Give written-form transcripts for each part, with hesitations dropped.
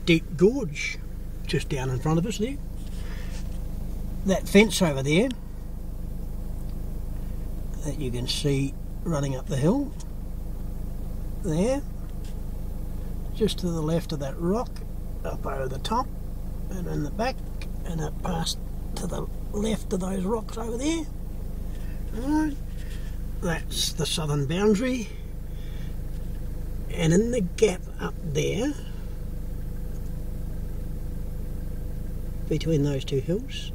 deep gorge just down in front of us there. That fence over there that you can see running up the hill there, just to the left of that rock, up over the top and in the back, and up past to the left of those rocks over there. Alright, that's the southern boundary, and in the gap up there between those two hills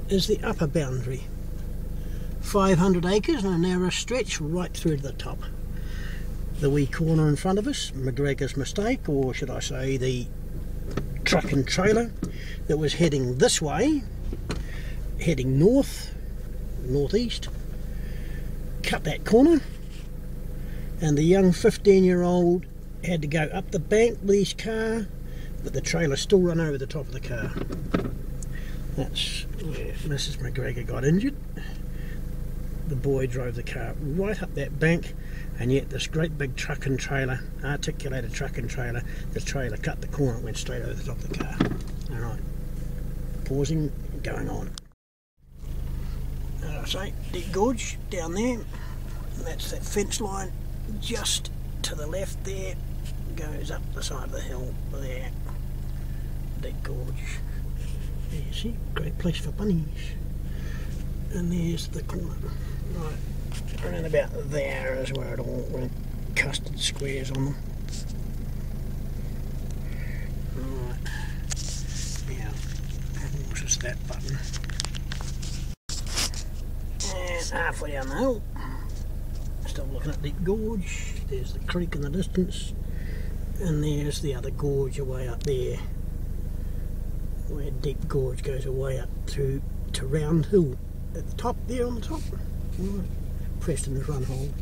is the upper boundary. 500 acres and a narrow stretch right through to the top. The wee corner in front of us, McGregor's mistake, or should I say the truck and trailer that was heading this way, heading northeast, cut that corner, and the young 15-year-old had to go up the bank with his car, but the trailer still ran over the top of the car. That's where Mrs. McGregor got injured. The boy drove the car right up that bank, and yet this great big truck and trailer, articulated truck and trailer, the trailer cut the corner and went straight over the top of the car. Alright, pausing, going on. As I say, deep gorge down there, and that's that fence line just to the left there, goes up the side of the hill there. Deep gorge. There you see, great place for bunnies. And there's the corner. Right, around about there is where it all went custard squares on them. Right, now, what's just that button? And halfway down the hill, still looking at Deep Gorge. There's the creek in the distance, and there's the other gorge away up there, where Deep Gorge goes away up to Round Hill at the top there on the top. Right. Preston's Run Hole.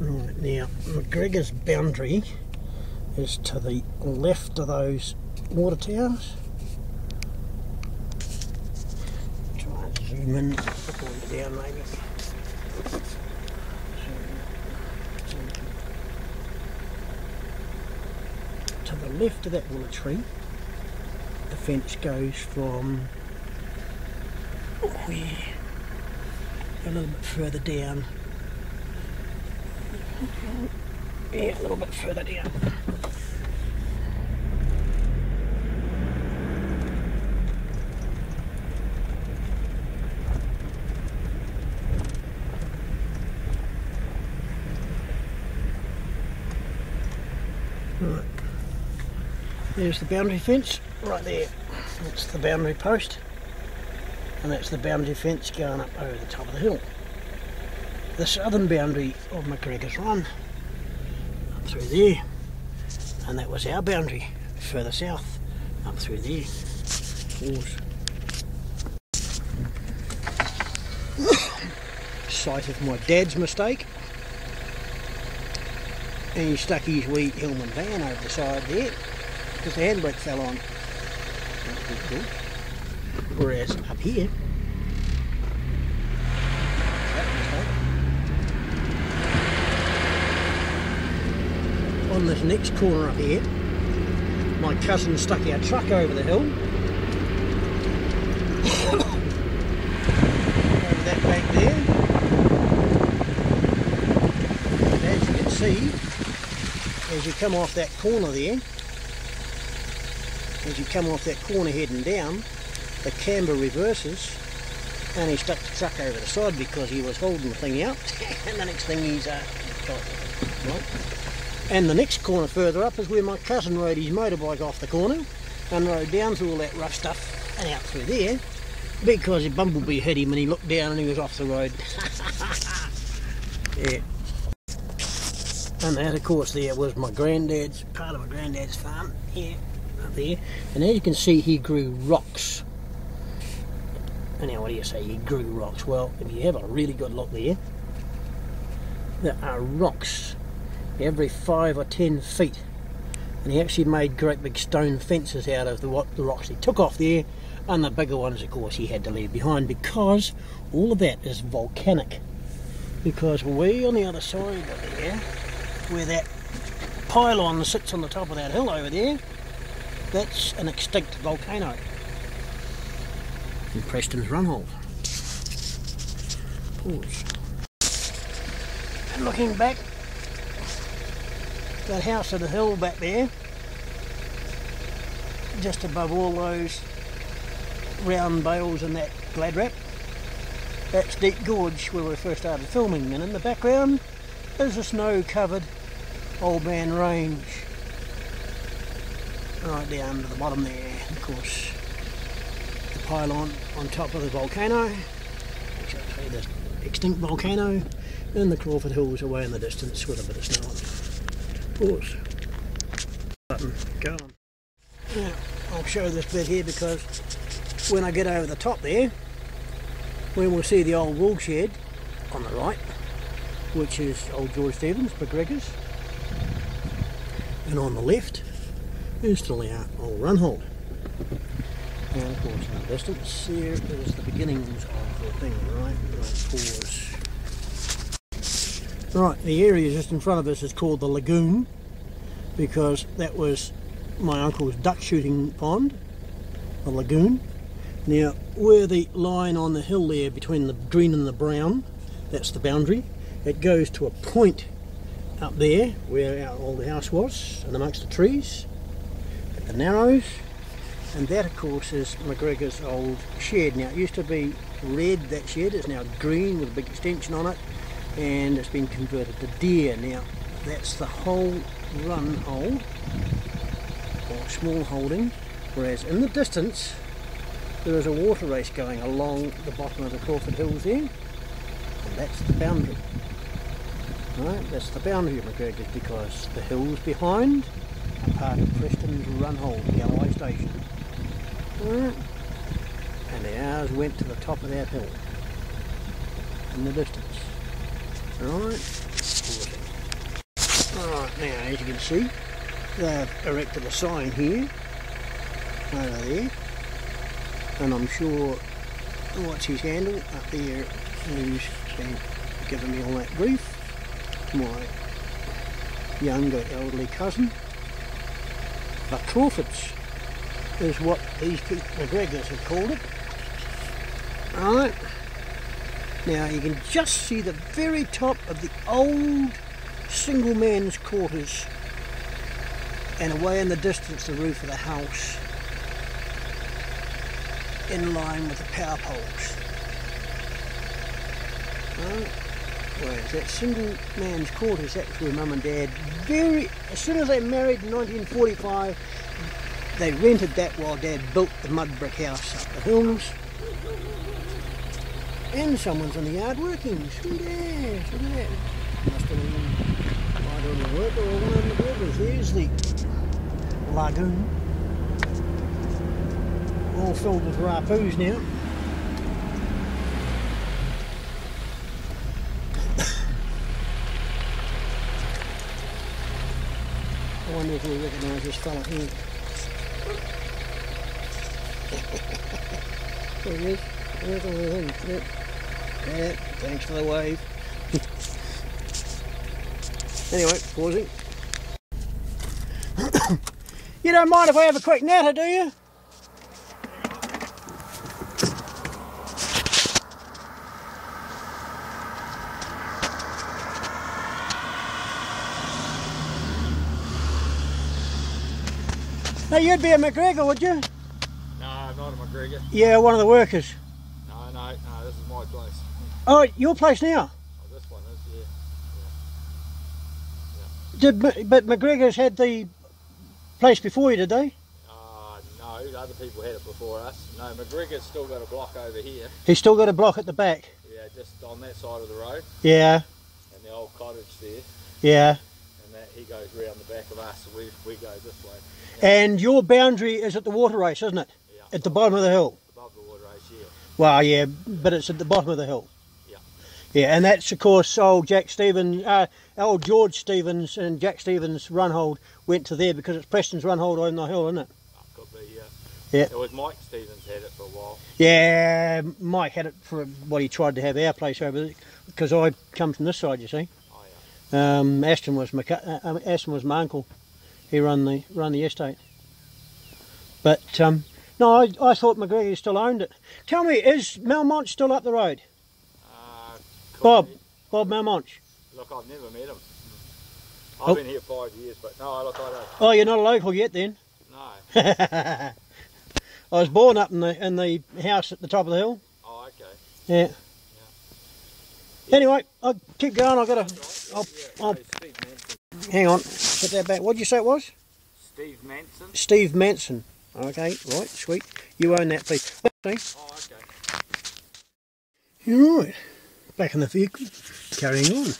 Right, now McGregor's boundary is to the left of those water towers. Try and zoom in, going down maybe. To the left of that willow tree, the fence goes from where? A little bit further down. Yeah, a little bit further down. Right. There's the boundary fence right there. That's the boundary post. And that's the boundary fence going up over the top of the hill. The southern boundary of McGregor's Run, up through there, and that was our boundary further south, up through there. Site of my dad's mistake. And he stuck his wee Hillman van over the side there, because the handbrake fell on. That's good. Whereas up here, on this next corner up here, my cousin stuck our truck over the hill, over that bank there, and as you can see, as you come off that corner there, as you come off that corner heading down, the camber reverses, and he stuck the truck over the side because he was holding the thing out, and the next thing he's right. And the next corner further up is where my cousin rode his motorbike off the corner and rode down through all that rough stuff and out through there, because a bumblebee hit him and he looked down and he was off the road. Yeah. And that, of course, there was my granddad's, part of my granddad's farm here, up there. And as you can see, he grew rocks. And now, what do you say? He grew rocks. Well, if you have a really good look there, there are rocks every 5 or 10 feet. And he actually made great big stone fences out of the rocks he took off there, and the bigger ones, of course, he had to leave behind, because all of that is volcanic. Because way on the other side of there, where that pylon sits on the top of that hill over there, That's an extinct volcano in Preston's Runhold. Pause. And looking back, that house on the hill back there, just above all those round bales and that glad wrap, that's Deep Gorge where we first started filming, and in the background is a snow-covered Old Man Range right down to the bottom there. Of course, the pylon on top of the volcano, which I'd say the extinct volcano, and the Crawford Hills away in the distance with a bit of snow on it. Pause. Button, go on. Now, I'll show this bit here because when I get over the top there, we will see the old wool shed on the right, which is old George Stevens, McGregor's, and on the left is still our old Runhold. And of course in the distance there is the beginnings of the thing, right? Pause. Right, the area just in front of us is called the Lagoon because that was my uncle's duck shooting pond, the Lagoon. Now, where the line on the hill there between the green and the brown, that's the boundary. It goes to a point up there where our old house was, and amongst the trees, at the Narrows. And that, of course, is McGregor's old shed. Now, it used to be red, that shed. It's now green with a big extension on it, and it's been converted to deer. Now, that's the whole run hold, or small holding, whereas in the distance, there is a water race going along the bottom of the Crawford Hills there, and that's the boundary. Right, that's the boundary of McGregor's because the hills behind are part of Preston's Runhold, the LI station. Right. And ours went to the top of that hill in the distance. Right. Alright, now as you can see, they've erected a sign here, over there. And I'm sure, what's his handle up there, who's been giving me all that grief, my younger elderly cousin. The Crawfords is what these people, McGregor's, have called it. Alright, now you can just see the very top of the old single man's quarters, and away in the distance the roof of the house, in line with the power poles. Right. Whereas that single man's quarters, that's where Mum and Dad, as soon as they married in 1945, they rented that while Dad built the mud brick house up the hills. And someone's in the yard working. Look at that, look at that. Must have been either on the work or one of the burgers. There's the lagoon, all filled with rapoos now. I wonder if we recognise this fella here. There he is. There's all the things. Yep. Yeah, thanks for the wave. Anyway, pausing. You don't mind if I have a quick natter, do you? Now you'd be a McGregor, would you? No, I'm not a McGregor. Yeah, one of the workers. No, this is my place. Oh, your place now? Oh, this one is, yeah. But McGregor's had the place before you, did they? No, other people had it before us. No, McGregor's still got a block over here. He's still got a block at the back? Yeah, just on that side of the road. Yeah. And the old cottage there. Yeah. And that he goes round the back of us, so we go this way. And your boundary is at the water race, isn't it? Yeah. At the bottom of the hill? Above the water race, yeah. Well, yeah, but it's at the bottom of the hill. Yeah. Yeah, and that's, of course, old Jack Stevens, old George Stevens and Jack Stevens' Runhold went to there because it's Preston's Runhold on the hill, isn't it? Could be, yeah. Yeah. It was Mike Stevens had it for a while. Yeah, Mike had it for what he tried to have our place over there, because I come from this side, you see. Oh, yeah. Ashton was my uncle. He run the estate. But no, I thought McGregor still owned it. Tell me, is Malmont still up the road? Bob Malmont. Look, I've never met him. I've been here 5 years, but no, look, I don't. Oh, you're not a local yet then? No. I was born up in the house at the top of the hill. Oh, okay. Yeah. Anyway, I'll keep going. I've got to. Steve Manson. Hang on, put that back. What did you say it was? Steve Manson. Steve Manson. Okay, right, sweet. You own that piece. See? Oh, okay. You're right. Back in the vehicle, carrying on.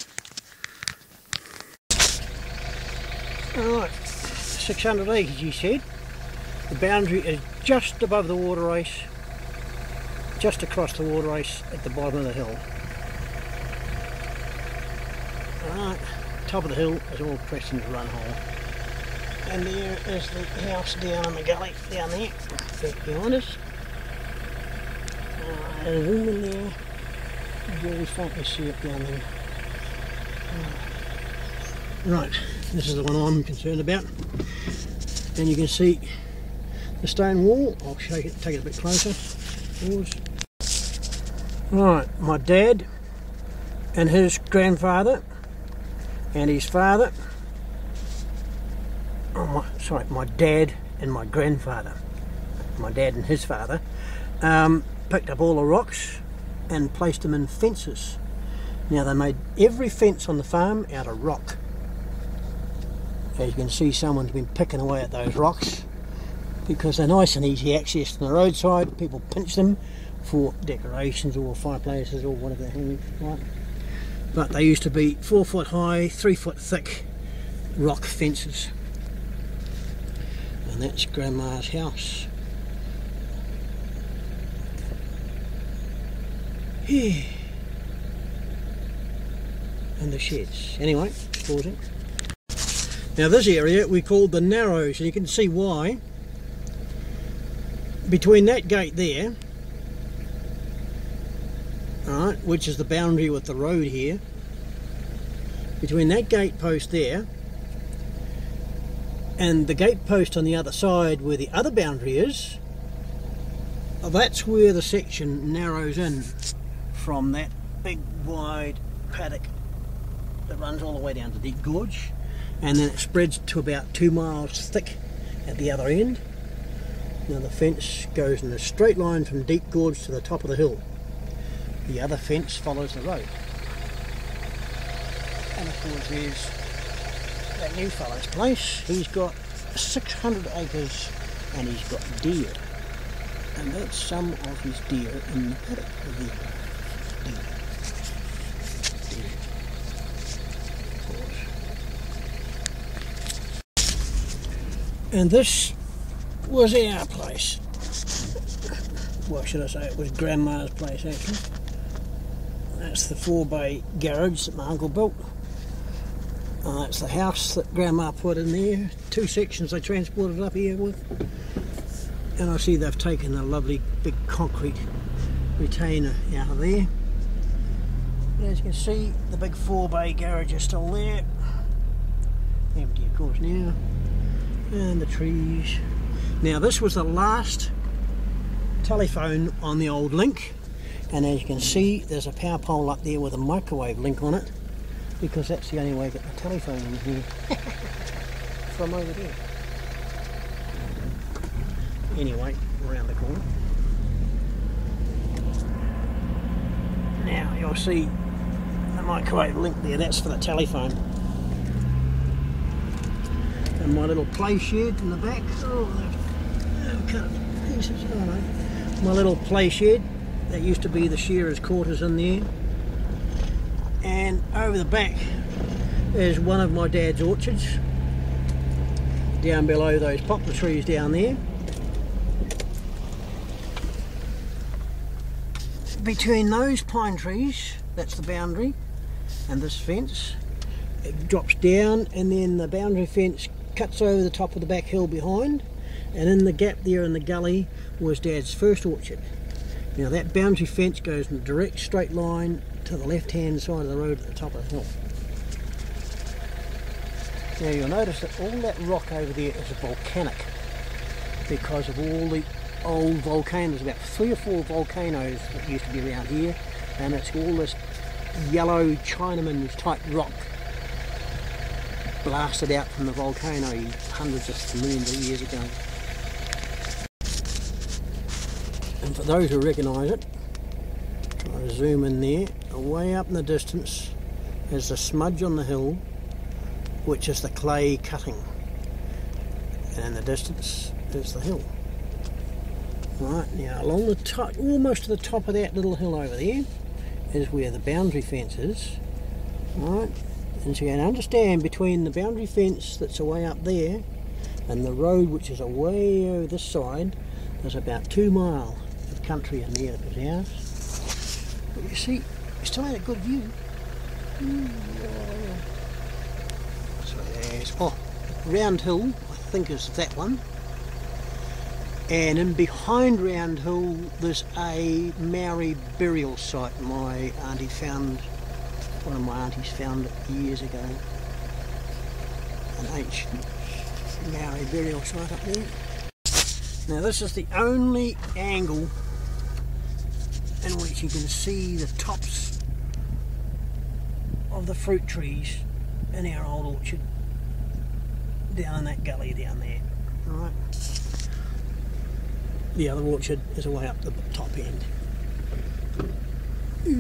Alright, 600 acres you said. The boundary is just above the water race, just across the water race at the bottom of the hill. Alright, top of the hill is all Preston's run hole. And there is the house down in the gully, down there, back behind us. There's a room in there. Very faintly see it down there. Right, this is the one I'm concerned about. And you can see the stone wall. I'll show you, take it a bit closer. Right, my dad and his grandfather and his father. My dad and my grandfather. My dad and his father picked up all the rocks and placed them in fences. Now they made every fence on the farm out of rock. As you can see, someone's been picking away at those rocks because they're nice and easy access to the roadside. People pinch them for decorations or fireplaces or whatever the hell, right? But they used to be 4 foot high, 3 foot thick rock fences. And that's Grandma's house. Yeah. And the sheds. Anyway, pausing. Now this area we called the Narrows, and you can see why. Between that gate there, alright, which is the boundary with the road here, between that gate post there and the gate post on the other side where the other boundary is, that's where the section narrows in from that big wide paddock that runs all the way down to Deep Gorge, and then it spreads to about 2 miles thick at the other end. Now the fence goes in a straight line from Deep Gorge to the top of the hill. The other fence follows the road. And of course there's that new fellow's place. He's got 600 acres and he's got deer. And that's some of his deer in the paddock of the deer. And this was our place. Well, should I say it was Grandma's place actually. That's the 4-bay garage that my uncle built. That's the house that Grandma put in there. 2 sections they transported up here with. And I see they've taken a lovely big concrete retainer out of there. As you can see, the big 4-bay garage is still there. Empty of course now. And the trees. Now this was the last telephone on the old link, and as you can see there's a power pole up there with a microwave link on it, because that's the only way to get the telephone in here from over there. Anyway, around the corner. Now you'll see the microwave link there, that's for the telephone. And my little play shed in the back. Oh, they've cut it to pieces. Oh no. My little play shed, that used to be the shearers' quarters in there. And over the back is one of my dad's orchards. Down below those poplar trees down there. Between those pine trees, that's the boundary, and this fence, it drops down, and then the boundary fence cuts over the top of the back hill behind, and in the gap there in the gully was Dad's first orchard. Now that boundary fence goes in a direct straight line to the left hand side of the road at the top of the hill. Now you'll notice that all that rock over there is volcanic. because of all the old volcanoes, about 3 or 4 volcanoes that used to be around here, and it's all this yellow Chinaman's type rock blasted out from the volcano hundreds of millions of years ago. And for those who recognise it, try to zoom in there, way up in the distance is the smudge on the hill, which is the clay cutting, and in the distance is the hill. Right, now along the top, almost to the top of that little hill over there, is where the boundary fence is. Right, and so you can understand between the boundary fence that's away up there and the road which is away over this side, there's about 2 miles of country in there of his house. But you see, you still had a good view. So there's, Round Hill, I think is that one. And in behind Round Hill there's a Maori burial site. My auntie found, one of my aunties found it years ago. An ancient Maori burial site up there. Now this is the only angle in which you can see the tops of the fruit trees in our old orchard. Down in that gully down there. Right. The other orchard is away up the top end.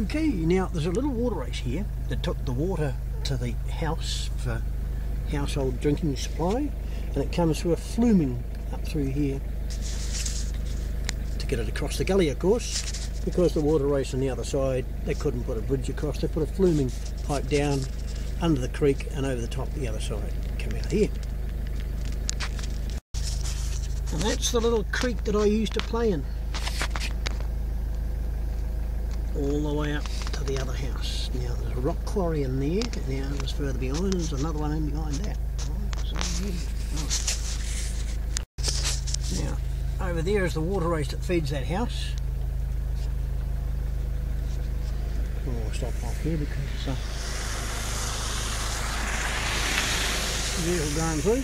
Okay, now there's a little water race here that took the water to the house for household drinking supply, and it comes through a fluming up through here to get it across the gully, of course, because the water race on the other side, they couldn't put a bridge across, they put a fluming pipe down under the creek and over the top the other side, come out here. And that's the little creek that I used to play in, all the way up to the other house. Now there's a rock quarry in there, now there's further behind, there's another one in behind that. Now over there is the water race that feeds that house. I'll stop off here because it's a vehicle going through.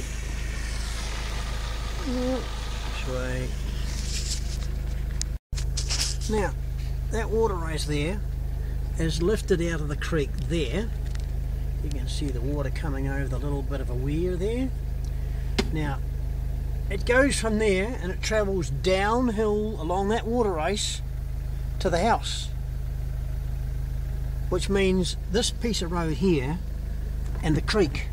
This way. Now, that water race there is lifted out of the creek there. You can see the water coming over the little bit of a weir there. Now, it goes from there and it travels downhill along that water race to the house. Which means this piece of road here and the creek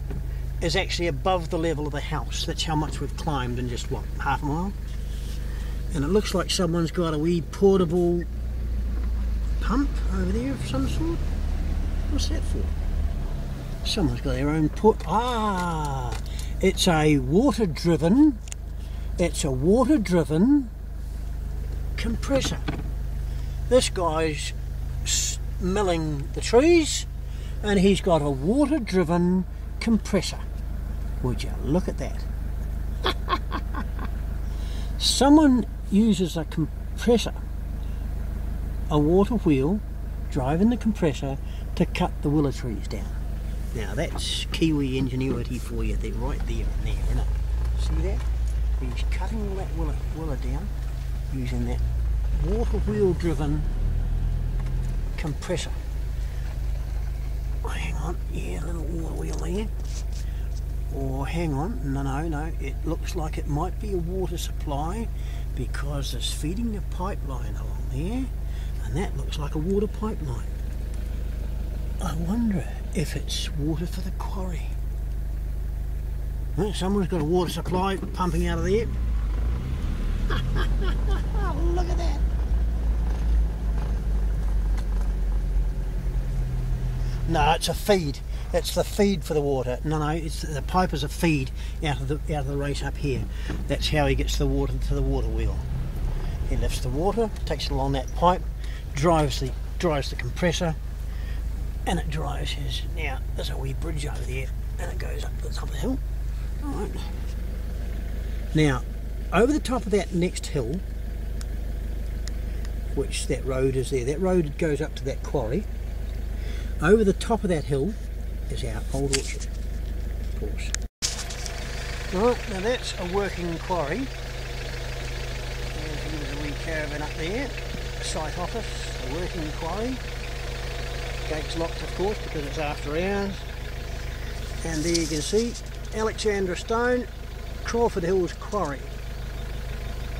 is actually above the level of the house. That's how much we've climbed in just, what, half a mile? And it looks like someone's got a wee portable pump over there of some sort. What's that for? Someone's got their own it's a water-driven compressor. This guy's milling the trees and he's got a water-driven compressor. Would you look at that? Someone uses a compressor, a water wheel, driving the compressor to cut the willow trees down. Now that's Kiwi ingenuity for you, they're right there and there, isn't it? See that? He's cutting all that willow down using that water wheel driven compressor. Oh, hang on, yeah, a little water wheel there. Or hang on, no, it looks like it might be a water supply because it's feeding a pipeline along there, and that looks like a water pipeline. I wonder if it's water for the quarry. Well, someone's got a water supply pumping out of there. Look at that. No, it's a feed. It's the feed for the water. No, it's the pipe is a feed out of the race up here. That's how he gets the water to the water wheel. He lifts the water, takes it along that pipe, drives the compressor, and it drives his. Now there's a wee bridge over there, and it goes up the top of the hill. All right. Now, over the top of that next hill, which that road is there. That road goes up to that quarry. Over the top of that hill is our old orchard, of course. Right, now that's a working quarry, caravan up there, site office, a working quarry. Gate's locked of course because it's after hours. And there you can see Alexandra Stone, Crawford Hills Quarry.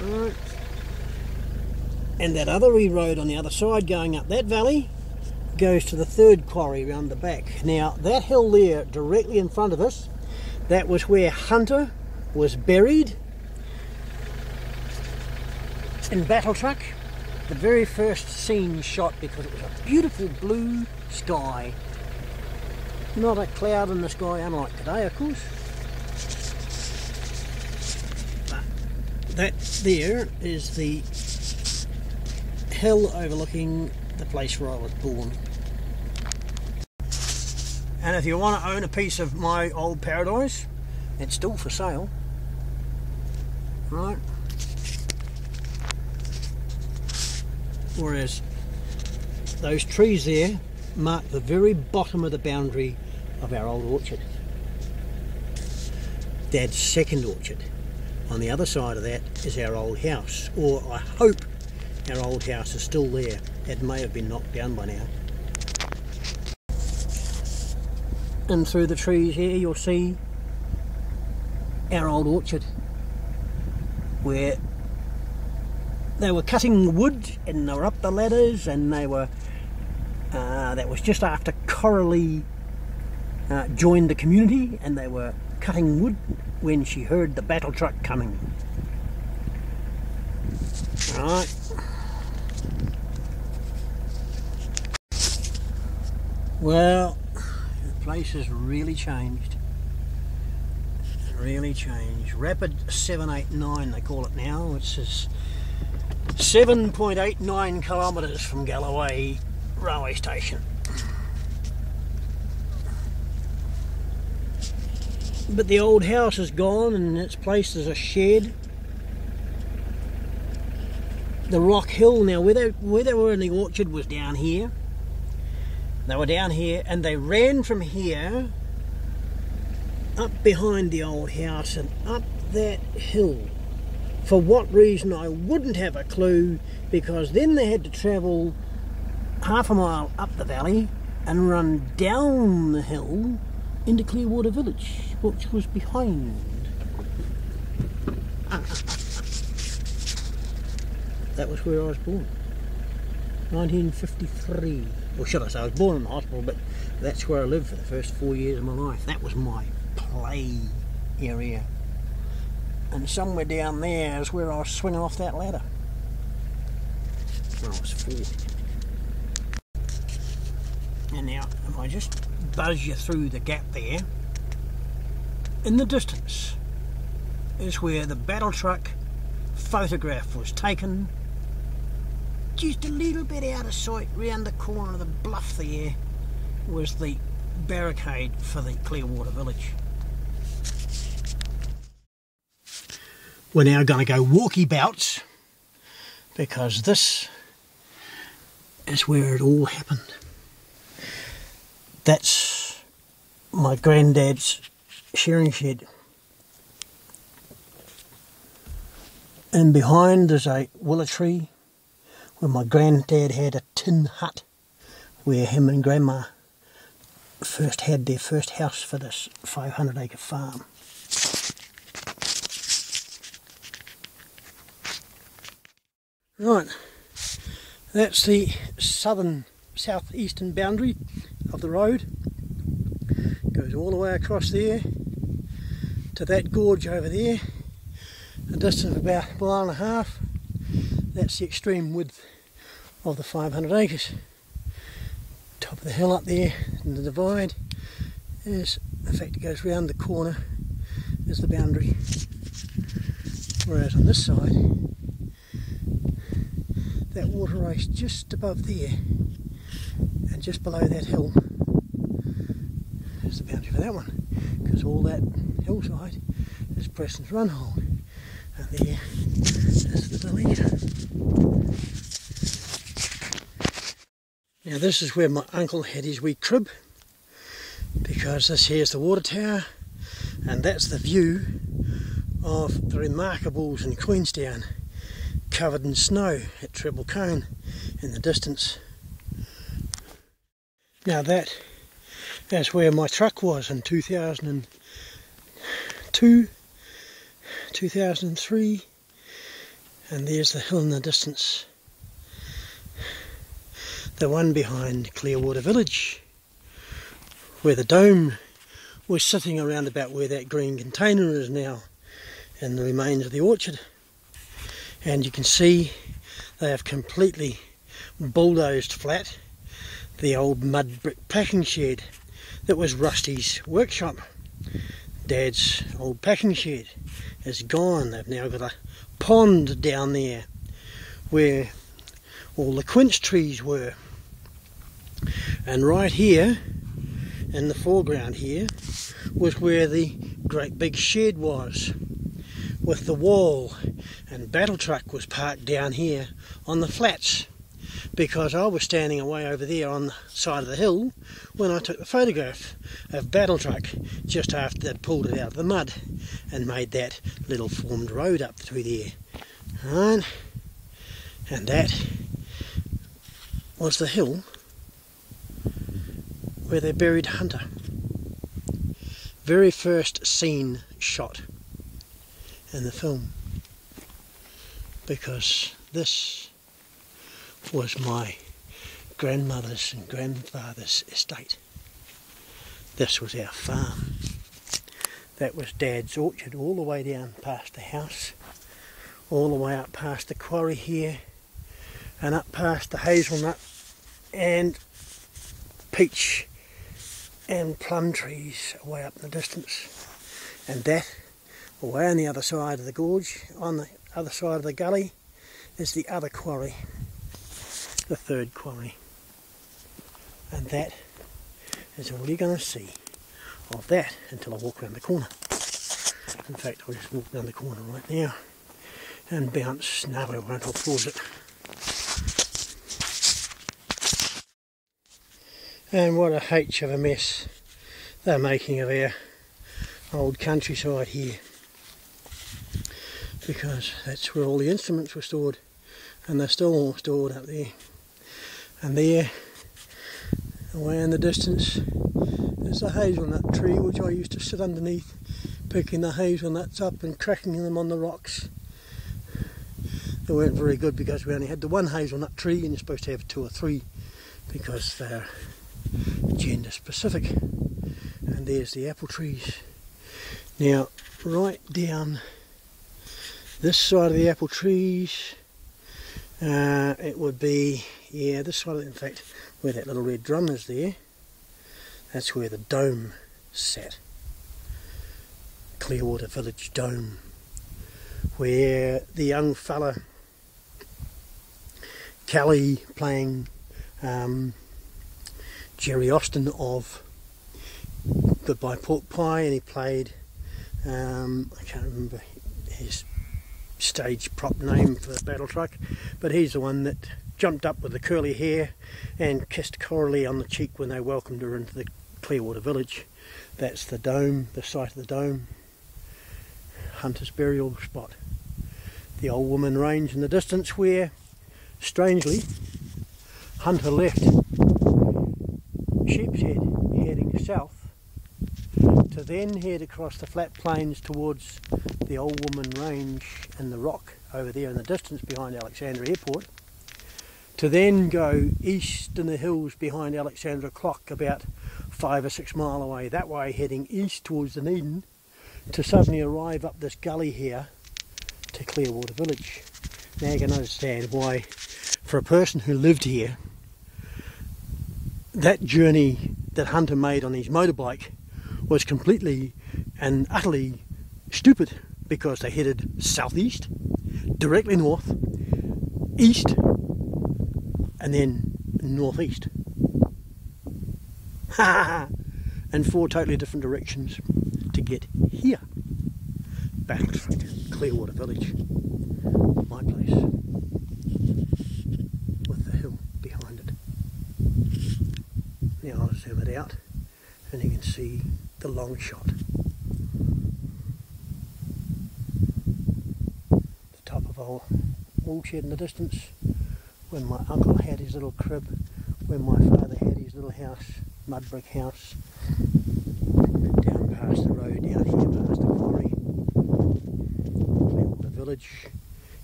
Right. And that other road on the other side going up that valley goes to the third quarry round the back. Now that hill there directly in front of us, that was where Hunter was buried in BATTLETRUCK. The very first scene shot because it was a beautiful blue sky. Not a cloud in the sky, unlike today of course. But that there is the hill overlooking the place where I was born. And if you want to own a piece of my old paradise, it's still for sale. Right. Whereas those trees there mark the very bottom of the boundary of our old orchard. Dad's second orchard. On the other side of that is our old house, or I hope our old house is still there. It may have been knocked down by now. And through the trees here you'll see our old orchard, where they were cutting wood and they were up the ladders, and they were that was just after Coralie joined the community, and they were cutting wood when she heard the battle truck coming. Right. Well, the place has really changed. Really changed. Rapid 789 they call it now. It's 7.89 kilometres from Galloway railway station. But the old house is gone and in its place is a shed. The rock hill now, where they were in the orchard was down here. They were down here and they ran from here up behind the old house and up that hill. For what reason I wouldn't have a clue, because then they had to travel half a mile up the valley and run down the hill into Clearwater Village, which was behind. That was where I was born. 1953. Or should I say, I was born in the hospital, but that's where I lived for the first 4 years of my life. That was my play area. And somewhere down there is where I was swinging off that ladder when I was 4. And now, if I just buzz you through the gap there, in the distance is where the battle truck photograph was taken. Just a little bit out of sight, round the corner of the bluff there was the barricade for the Clearwater Village. We're now going to go walkie-bouts, because this is where it all happened. That's my granddad's shearing shed. And behind is a willow tree where my granddad had a tin hut where him and Grandma first had their first house for this 500-acre farm. Right, that's the southeastern boundary of the road. Goes all the way across there to that gorge over there, a distance of about a mile and a half. That's the extreme width of the 500 acres. Top of the hill up there in the divide is, in fact it goes round the corner, is the boundary. Whereas on this side, that water race just above there and just below that hill is the boundary for that one, because all that hillside is Preston's Run Hole, and there is the village. Now this is where my uncle had his wee crib, because this here's the water tower, and that's the view of the Remarkables in Queenstown covered in snow at Treble Cone in the distance. Now that's where my truck was in 2002, 2003, and there's the hill in the distance. The one behind Clearwater Village, where the dome was sitting around about where that green container is now, and the remains of the orchard. And you can see they have completely bulldozed flat the old mud brick packing shed that was Rusty's workshop. Dad's old packing shed is gone. They've now got a pond down there where all the quince trees were. And right here in the foreground here was where the great big shed was with the wall, and BATTLETRUCK was parked down here on the flats, because I was standing away over there on the side of the hill when I took the photograph of BATTLETRUCK just after they'd pulled it out of the mud and made that little formed road up through there. Right. And that was the hill where they buried Hunter. Very first scene shot in the film, because this was my grandmother's and grandfather's estate. This was our farm. That was Dad's orchard all the way down past the house, all the way up past the quarry here, and up past the hazelnut and peach and plum trees away up in the distance. And that, away on the other side of the gorge, on the other side of the gully, is the other quarry, the third quarry. And that is all you're going to see of that until I walk around the corner. In fact, I'll just walk around the corner right now and bounce. No, I won't, I'll pause it. And what a H of a mess they're making of our old countryside here, because that's where all the instruments were stored, and they're still all stored up there. And there, away in the distance, is a hazelnut tree which I used to sit underneath, picking the hazelnuts up and cracking them on the rocks. They weren't very good because we only had the one hazelnut tree, and you're supposed to have 2 or 3 because they're gender specific. And there's the apple trees. Now, right down this side of the apple trees, it would be, yeah, this side of it, in fact, where that little red drum is there, that's where the dome sat. Clearwater Village Dome, where the young fella, Kelly, playing Jerry Austin of Goodbye Pork Pie, and he played, I can't remember his stage prop name for the BATTLETRUCK, but he's the one that jumped up with the curly hair and kissed Coralie on the cheek when they welcomed her into the Clearwater Village. That's the dome, the site of the dome. Hunter's burial spot. The Old Woman Range in the distance, where, strangely, Hunter left Sheepshead heading south to then head across the flat plains towards the Old Woman Range and the rock over there in the distance behind Alexandra Airport, to then go east in the hills behind Alexandra Clock about 5 or 6 mile away that way, heading east towards Dunedin, to suddenly arrive up this gully here to Clearwater Village. Now you can understand why, for a person who lived here, that journey that Hunter made on his motorbike was completely and utterly stupid, because they headed southeast, directly north, east, and then northeast. And 4 totally different directions to get here. BATTLETRUCK, Clearwater Village, my place, with the hill behind it. Now I'll zoom it out and you can see the long shot. The top of old woolshed in the distance, when my uncle had his little crib, when my father had his little house, mud brick house, down past the road, down here past the quarry, the village,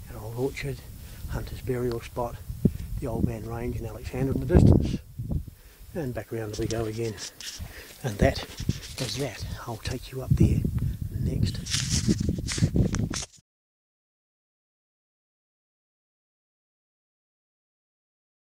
an old orchard, Hunter's burial spot, the Old Man Range and Alexander in the distance, and back round as we go again. And that is that. I'll take you up there next.